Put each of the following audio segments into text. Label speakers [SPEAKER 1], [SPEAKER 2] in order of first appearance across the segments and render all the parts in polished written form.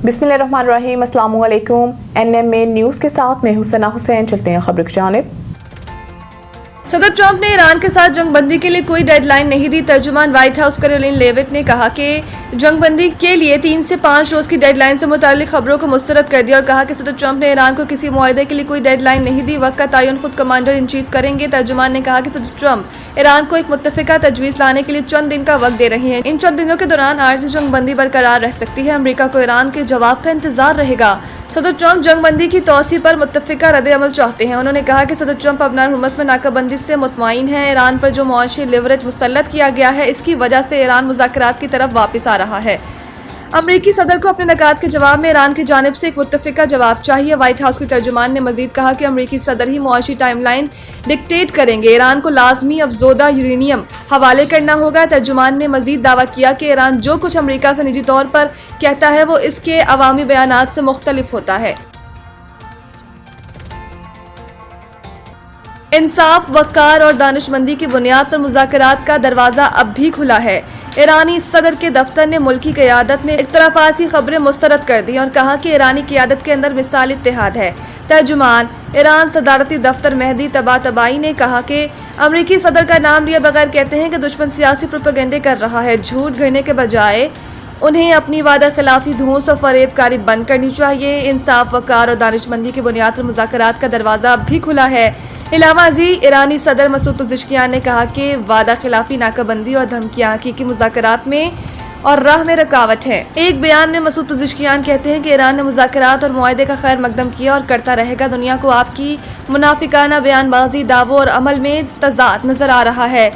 [SPEAKER 1] बिस्मिल्लाहिर्रहमानिर्रहीम, अस्सलाम वालेकुम। NMA न्यूज़ के साथ मैं हुसैना हुसैन। चलते हैं खबर की जानिब।
[SPEAKER 2] सदर ट्रंप ने ईरान के साथ जंगबंदी के लिए कोई डेडलाइन नहीं दी। तर्जुमान व्हाइट हाउस कैरोलिन लेविट ने कहा कि जंगबंदी के लिए 3 से 5 रोज की डेडलाइन से मुताल्लिक खबरों को मुस्तरद कर दिया और कहा कि सदर ट्रंप ने ईरान को किसी मुआहदे के लिए कोई डेडलाइन नहीं दी। वक्त का तयन खुद कमांडर इन चीफ करेंगे। तर्जुमान ने कहा कि सदर ट्रंप ईरान को एक मुत्तफिका तजवीज़ लाने के लिए चंद दिन का वक्त दे रहे हैं। इन चंद दिनों के दौरान आर्जी जंगबंदी बरकरार रह सकती है। अमरीका को ईरान के जवाब का इंतजार रहेगा। सदर ट्रंप जंगबंदी की तौसी पर मुत्तफिका रद्द-ए-अमल चाहते हैं। उन्होंने कहा कि सदर ट्रंप अपना हुर्मुज़ में नाकाबंदी से मुतमईन है। ईरान पर जो मुआशी लिवरेज मुसल्लत किया गया है, इसकी वजह से ईरान मुज़ाकरात की तरफ वापस आ रहा है। अमरीकी सदर को अपने नकात के जवाब में ईरान की जानिब से एक मुत्तफिका जवाब चाहिए। व्हाइट हाउस के तर्जुमान ने मजीद कहा कि अमरीकी सदर ही मुआशी टाइमलाइन डिक्टेट करेंगे। ईरान को लाजमी अफजोदा यूरेनियम हवाले करना होगा। तर्जुमान ने मजीद दावा किया कि ईरान जो कुछ अमरीका से निजी तौर पर कहता है वो इसके अवामी बयानात से मुख्तलिफ होता है। इंसाफ, वक़ार और दानिशमंदी की बुनियाद पर मुज़ाकरात का दरवाज़ा अब भी खुला है। ईरानी सदर के दफ्तर ने मुल्की क़यादत में इख्तलाफात की खबरें मुस्तरद कर दी और कहा कि ईरानी क़यादत के अंदर मिसाल इत्तेहाद है। तर्जुमान ईरान सदारती दफ्तर मेहदी तबातबाई ने कहा कि अमरीकी सदर का नाम लिए बगैर कहते हैं कि दुश्मन सियासी प्रोपेगेंडे कर रहा है। झूठ गढ़ने के बजाय उन्हें अपनी वादा खिलाफी धूस और फरेबकारी बंद करनी चाहिए। इंसाफ, वक़ार और दानिशमंदी की बुनियाद पर मुज़ाकरात का दरवाज़ा अब भी खुला है। इलामाजी ईरानी सदर मसूद पज़ेश्कियान ने कहा कि वादा खिलाफी, नाकाबंदी और धमकियां हकीकी मुज़ाकरात में और राह में रुकावट है। एक बयान में मसूद पज़ेश्कियान कहते हैं कि ईरान ने मुज़ाकरात और मुआहदे का खैर मकदम किया और करता रहेगा। दुनिया को आपकी मुनाफिकाना बयानबाजी, दावों और अमल में तज़ाद नजर आ रहा है।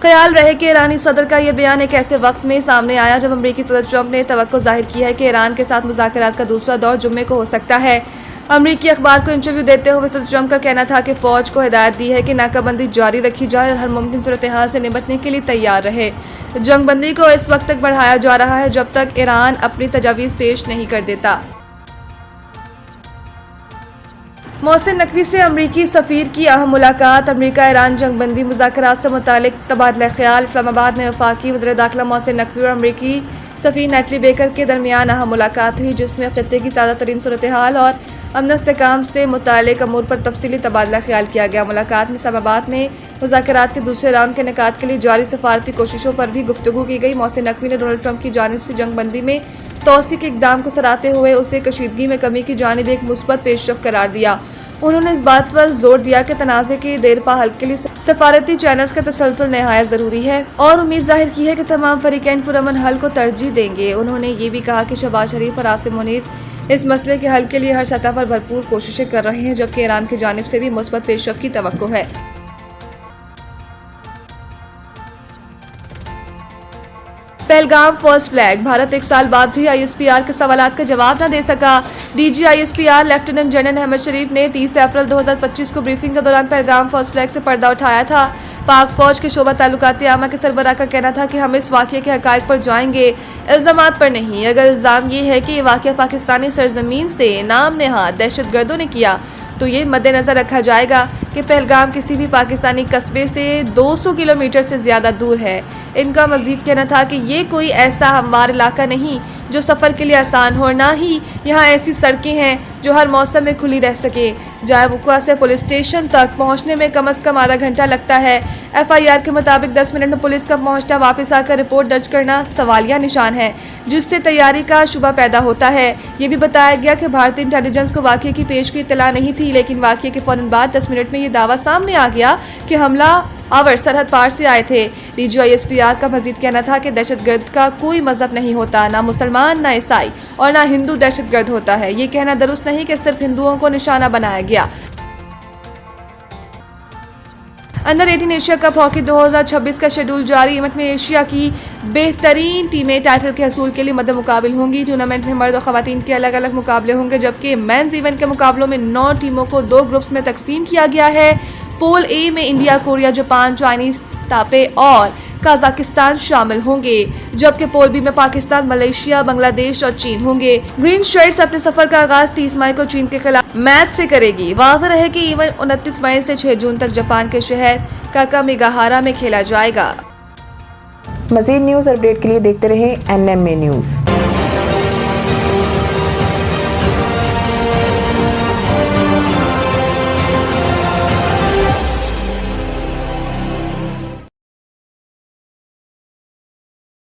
[SPEAKER 2] ख्याल रहे कि ईरानी सदर का यह बयान एक ऐसे वक्त में सामने आया जब अमरीकी सदर ट्रंप ने तवक्को जाहिर की है कि ईरान के साथ मुज़ाकरात का दूसरा दौर जुम्मे को हो सकता है। अमरीकी अखबार को इंटरव्यू देते हुए सदर ट्रंप का कहना था कि फौज को हिदायत दी है कि नाकाबंदी जारी रखी जाए और हर मुमकिन सूरत हाल से निपटने के लिए तैयार रहे। जंगबंदी को इस वक्त तक बढ़ाया जा रहा है जब तक ईरान अपनी तजावीज़ पेश नहीं कर देता। मोहसिन नकवी से अमरीकी सफ़ीर की अहम मुलाकात। अमरीका ईरान जंगबंदी मुज़ाकरात से मुतालिक तबादला ख्याल। इस्लामाबाद में वफाकी वज़ीर दाखिला मोहसिन नकवी और अमरीकी सफ़ीर नेटली बेकर के दरमियान अहम मुलाकात हुई, जिसमें ख़ित्ते की ताज़ा तरीन सूरत हाल और अमन इस्तेहकाम से मुतालिक अमूर पर तफसीली तबादला ख्याल किया गया। मुलाकात में इस्लामाबाद में मुज़ाकरात के दूसरे राउंड के निकात के लिए जारी सफारती कोशिशों पर भी गुफ्तगू की गई। मोहसिन नकवी ने डोनाल्ड ट्रंप की जानिब से जंगबंदी में तौसी के इक़दाम को सराहते हुए उसे कशीदगी में कमी की जानिब एक मुस्बत पेशरफ करार दिया। उन्होंने इस बात पर जोर दिया कि तनाज़े के देरपा हल के लिए सफारती चैनल्स का तसलसल नहायत ज़रूरी है और उम्मीद जाहिर की है कि तमाम फरीकैन पुरअमन हल को तरजीह देंगे। उन्होंने ये भी कहा कि शहबाज शरीफ और आसिम मुनीर इस मसले के हल के लिए हर सतह पर भरपूर कोशिशें कर रहे हैं, जबकि ईरान की जानिब से भी मुस्बत पेशरफ की तवक्को है। Pahalgam first flag. भारत एक साल बाद भी ISPR के सवालात का जवाब न दे सका। DG ISPR lieutenant general Ahmed Sharif ने 30 अप्रैल 2025 को ब्रीफिंग के दौरान पहलगाम फर्स्ट फ्लैग से पर्दा उठाया था। पाक फौज के शोबा ताल्लुकात आमा के सरबराह का कहना था कि हम इस वाक़े के हक़ाइक़ पर जाएंगे, इल्ज़ामात पर नहीं। अगर इल्ज़ाम ये है कि ये वाक़या पाकिस्तानी सरजमीन से नाम नेहाद दहशतगर्दों ने किया तो ये मद्देनज़र रखा जाएगा कि पहलगाम किसी भी पाकिस्तानी कस्बे से 200 किलोमीटर से ज़्यादा दूर है। इनका मज़ीद कहना था कि ये कोई ऐसा हमवार इलाका नहीं जो सफ़र के लिए आसान हो, ना ही यहाँ ऐसी सड़कें हैं जो हर मौसम में खुली रह सके। जायवुका से पुलिस स्टेशन तक पहुँचने में कम अज़ कम आधा घंटा लगता है। FIR के मुताबिक 10 मिनट में पुलिस का पहुँचना, वापस आकर रिपोर्ट दर्ज करना सवालिया निशान है, जिससे तैयारी का शुबा पैदा होता है। ये भी बताया गया कि भारतीय इंटेलिजेंस को वाक़े की पेशगी इत्तला नहीं थी, लेकिन वाक़े के फ़ौरन बाद 10 मिनट में ये दावा सामने आ गया कि हमला आवर सरहद पार से आए थे। DG ISPR का मजीद कहना था कि दहशतगर्द का कोई मजहब नहीं होता, ना मुसलमान, ना ईसाई और ना हिंदू दहशतगर्द होता है। ये कहना दुरुस्त नहीं कि सिर्फ हिंदुओं को निशाना बनाया गया। अंडर 18 एशिया कप हॉकी 2026 का शेड्यूल जारी। इवेंट में एशिया की बेहतरीन टीमें टाइटल के हसूल के लिए मद्दे मुकाबिल होंगी। टूर्नामेंट में मर्द और खवातीन के अलग अलग मुकाबले होंगे, जबकि मेंस इवेंट के मुकाबलों में 9 टीमों को 2 ग्रुप्स में तकसीम किया गया है। पूल ए में इंडिया, कोरिया, जापान, चाइनीज तापे और कजाकिस्तान शामिल होंगे, जबकि पूल बी में पाकिस्तान, मलेशिया, बांग्लादेश और चीन होंगे। ग्रीन शर्ट्स अपने सफर का आगाज 30 मई को चीन के खिलाफ मैच से करेगी। वाज़ेह रहे कि इवेंट 29 मई से 6 जून तक जापान के शहर काकामिगाहारा में खेला जाएगा।
[SPEAKER 1] मज़ीद न्यूज़ अपडेट के लिए देखते रहें NMA न्यूज़।